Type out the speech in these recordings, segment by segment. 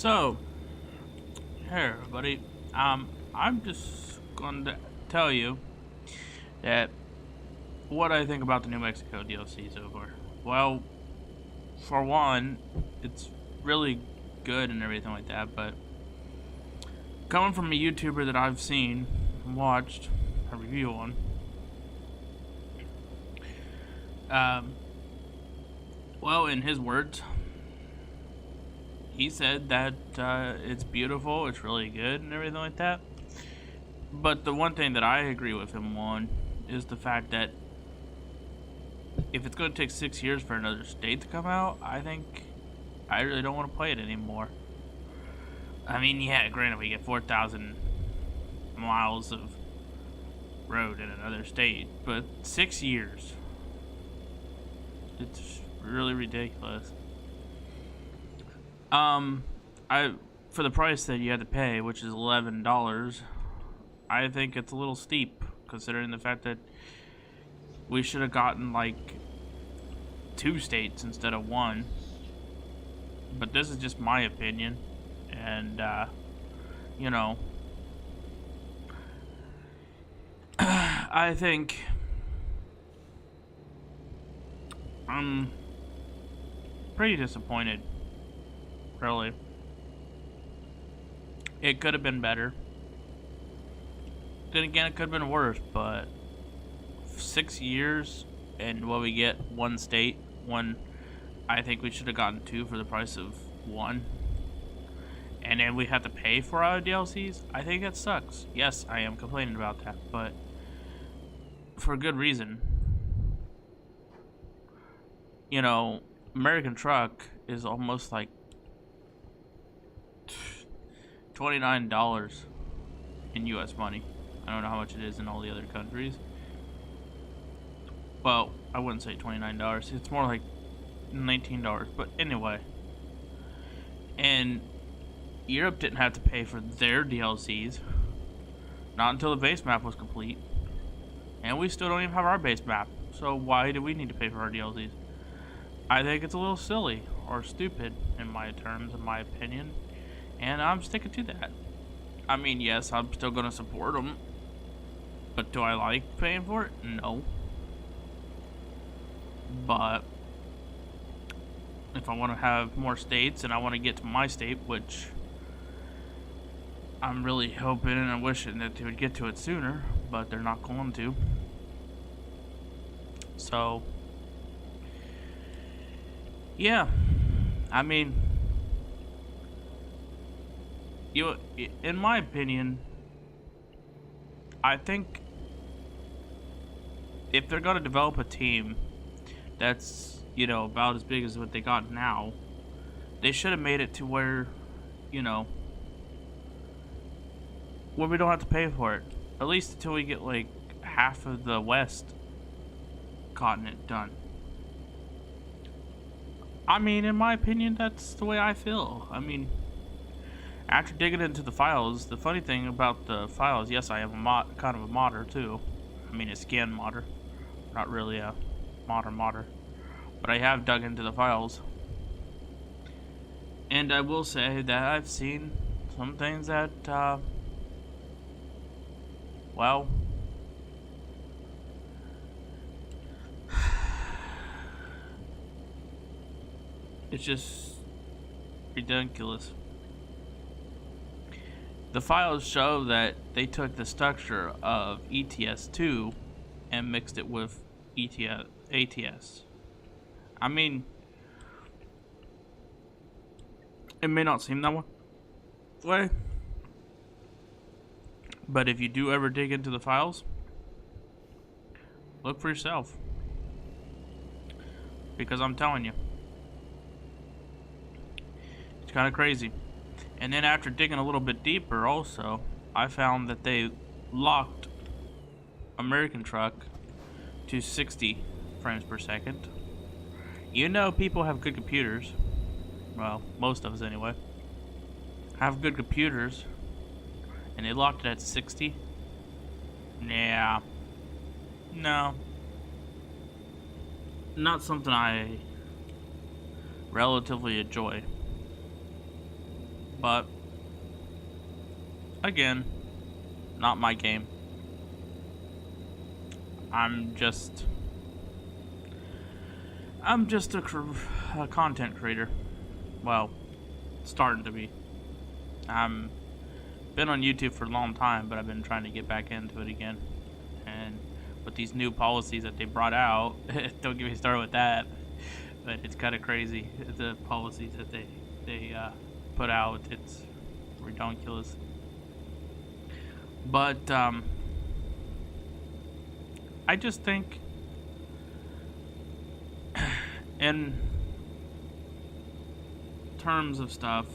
So, hey everybody. I'm just going to tell you that what I think about the New Mexico DLC so far. Well, for one, it's really good and everything like that, but coming from a YouTuber that I've seen and watched a review on, um, well, in his words, he said that it's beautiful, it's really good, and everything like that. But the one thing that I agree with him on is the fact that if it's going to take 6 years for another state to come out, I really don't want to play it anymore. I mean, yeah, granted, we get 4,000 miles of road in another state, but 6 years. It's really ridiculous. I for the price that you had to pay, which is $11, I think it's a little steep considering the fact that we should have gotten like 2 states instead of 1. But this is just my opinion, and you know, I think I'm pretty disappointed. Really, it could have been better. Then again, it could have been worse, but 6 years and what we get 1 state, one, I think we should have gotten 2 for the price of 1. And then we have to pay for our DLCs. I think that sucks. Yes, I am complaining about that, but for a good reason. You know, American Truck is almost like $29 in US money. I don't know how much it is in all the other countries. Well, I wouldn't say $29. It's more like $19. But anyway. And Europe didn't have to pay for their DLCs. Not until the base map was complete. And we still don't even have our base map. So why do we need to pay for our DLCs? I think it's a little silly or stupid in my terms, in my opinion. And I'm sticking to that. I mean, yes, I'm still going to support them. But do I like paying for it? No. But if I want to have more states and I want to get to my state, which I'm really hoping and wishing that they would get to it sooner, but they're not going to. So, yeah. I mean, in my opinion, I think if they're going to develop a team that's, you know, about as big as what they got now, they should have made it to where, you know, where we don't have to pay for it. At least until we get like half of the west continent done. I mean, in my opinion, that's the way I feel. I mean, after digging into the files, the funny thing about the files, yes, I am a kind of a modder too. I mean, a scan modder, not really a modder. But I have dug into the files. And I will say that I've seen some things that, well, it's just ridiculous. The files show that they took the structure of ETS2 and mixed it with ATS. I mean, it may not seem that way, but if you do ever dig into the files, look for yourself. Because I'm telling you, it's kind of crazy. And then after digging a little bit deeper also, I found that they locked American Truck to 60 frames per second. You know, people have good computers. Well, most of us anyway. Have good computers. And they locked it at 60. Yeah. No. Not something I relatively enjoy. But again, not my game. I'm just a content creator. Well, starting to be. I'm been on YouTube for a long time, but I've been trying to get back into it again. And with these new policies that they brought out, don't get me started with that. But it's kind of crazy, the policies that they put out. It's ridiculous. But I just think in terms of stuff,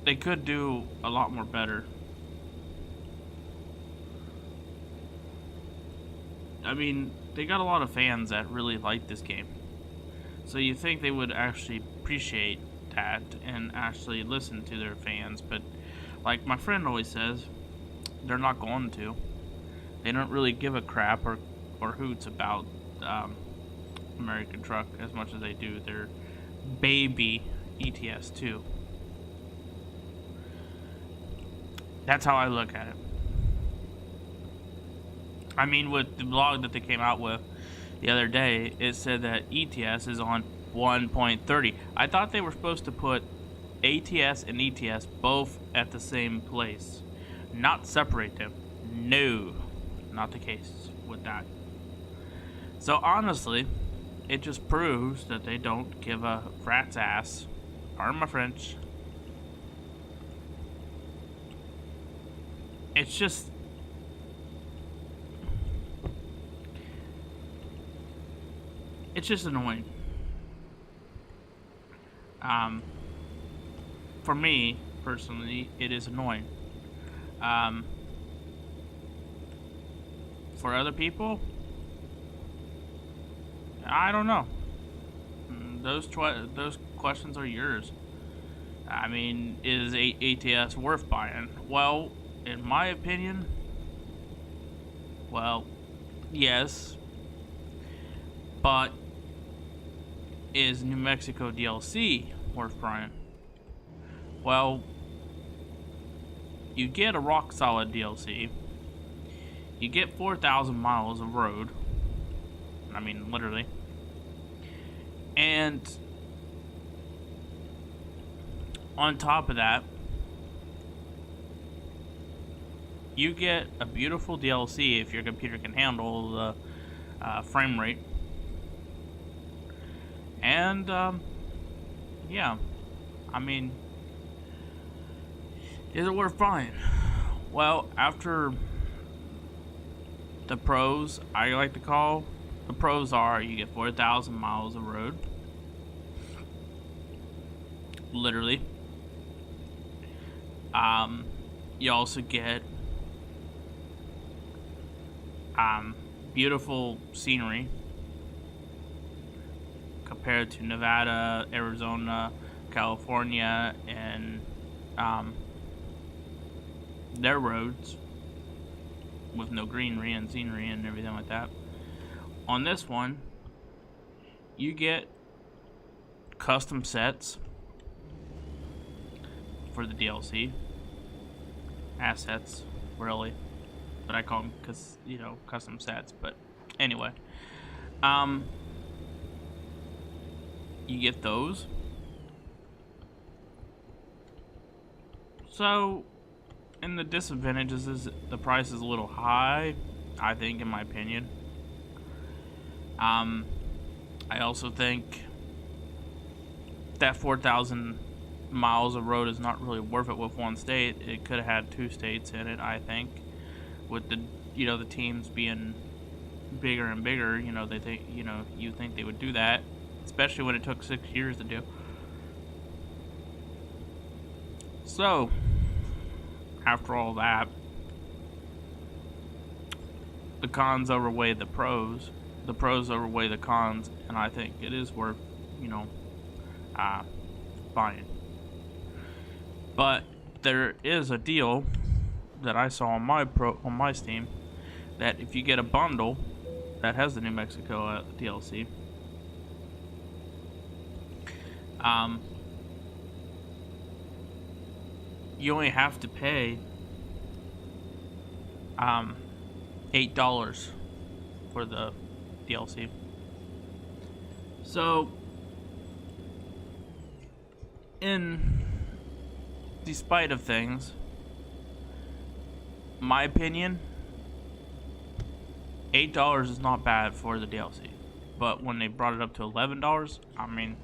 they could do a lot more better. I mean, they got a lot of fans that really like this game. So you think they would actually appreciate that and actually listen to their fans, but like my friend always says, they're not going to. They don't really give a crap or hoots about American Truck as much as they do their baby ETS 2. That's how I look at it. I mean, with the blog that they came out with the other day, it said that ETS is on 1.30. I thought they were supposed to put ATS and ETS both at the same place, not separate them. No, not the case with that. So honestly, it just proves that they don't give a rat's ass. Pardon my French. It's just annoying. For me personally, it is annoying. For other people, I don't know. Those questions are yours. I mean, is ATS worth buying? Well, in my opinion, well, yes. But is New Mexico DLC worth buying? Well, you get a rock solid DLC. You get 4,000 miles of road. I mean, literally. And on top of that, you get a beautiful DLC if your computer can handle the frame rate. And, yeah. I mean, is it worth buying? Well, after the pros, I like to call, the pros are you get 4,000 miles of road. Literally. You also get beautiful scenery compared to Nevada, Arizona, California, and their roads with no greenery and scenery and everything like that. On this one, you get custom sets for the DLC. Assets, really. But I call them because, you know, custom sets. But anyway, you get those. So, and the disadvantages is the price is a little high, I think, in my opinion. I also think that 4,000 miles of road is not really worth it with one state. It could have had 2 states in it, I think. With the, you know, the teams being bigger and bigger, you know, they think, you know, you think they would do that, especially when it took 6 years to do. So, after all that, the cons outweigh the pros. The pros outweigh the cons, and I think it is worth, you know, buying. But there is a deal that I saw on my Steam that if you get a bundle that has the New Mexico DLC, you only have to pay $8 for the DLC. So, in despite of things, my opinion, $8 is not bad for the DLC. But when they brought it up to $11, I mean,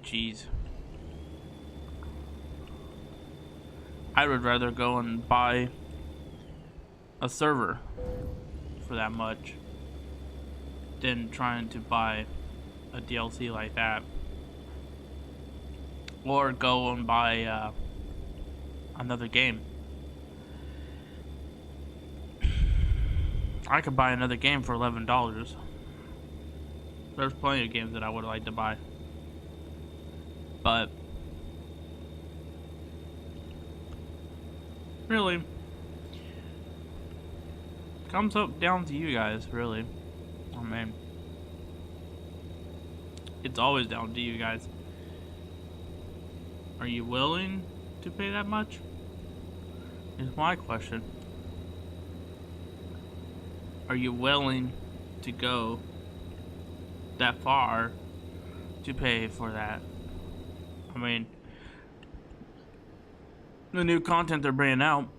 jeez. I would rather go and buy a server for that much than trying to buy a DLC like that. Or go and buy another game. I could buy another game for $11. There's plenty of games that I would like to buy. But really, comes up down to you guys, really. I mean, it's always down to you guys. Are you willing to pay that much? Is my question. Are you willing to go that far to pay for that? I mean, the new content they're bringing out,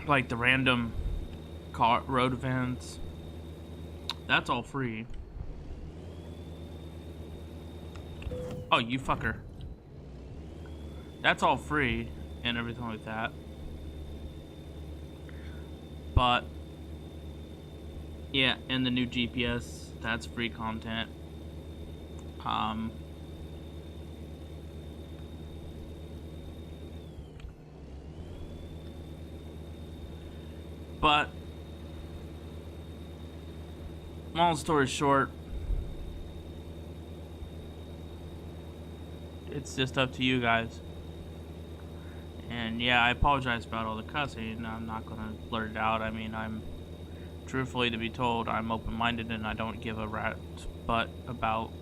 like the random road events, that's all free. Oh, you fucker. That's all free and everything like that. But yeah, and the new GPS, that's free content. But long story short, it's just up to you guys. And yeah, I apologize about all the cussing. I'm not gonna blurt it out. I mean, I'm truthfully to be told, I'm open-minded and I don't give a rat's butt about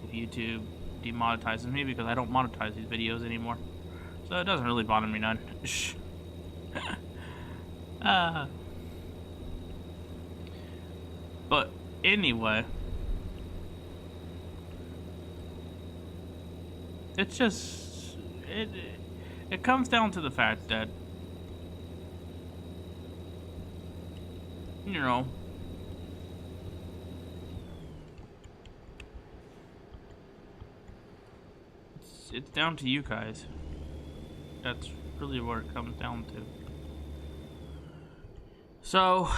if YouTube demonetizes me, because I don't monetize these videos anymore. So it doesn't really bother me none. Shh. But anyway, it's just it comes down to the fact that, you know, it's down to you guys. That's really what it comes down to. So,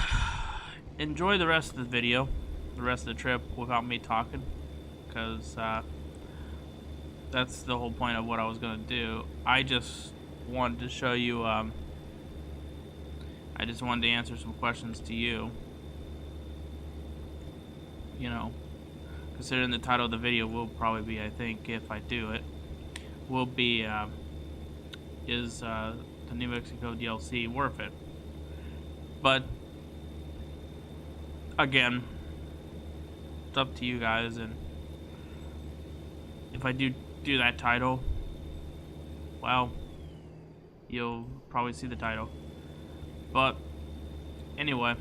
enjoy the rest of the video, the rest of the trip without me talking, because that's the whole point of what I was gonna do. I just wanted to show you, I just wanted to answer some questions to you. You know, considering the title of the video will probably be, I think, if I do it, will be, is the New Mexico DLC worth it? But again, it's up to you guys, and if I do that title, well, you'll probably see the title. But anyway,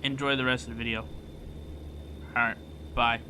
enjoy the rest of the video. Alright, bye.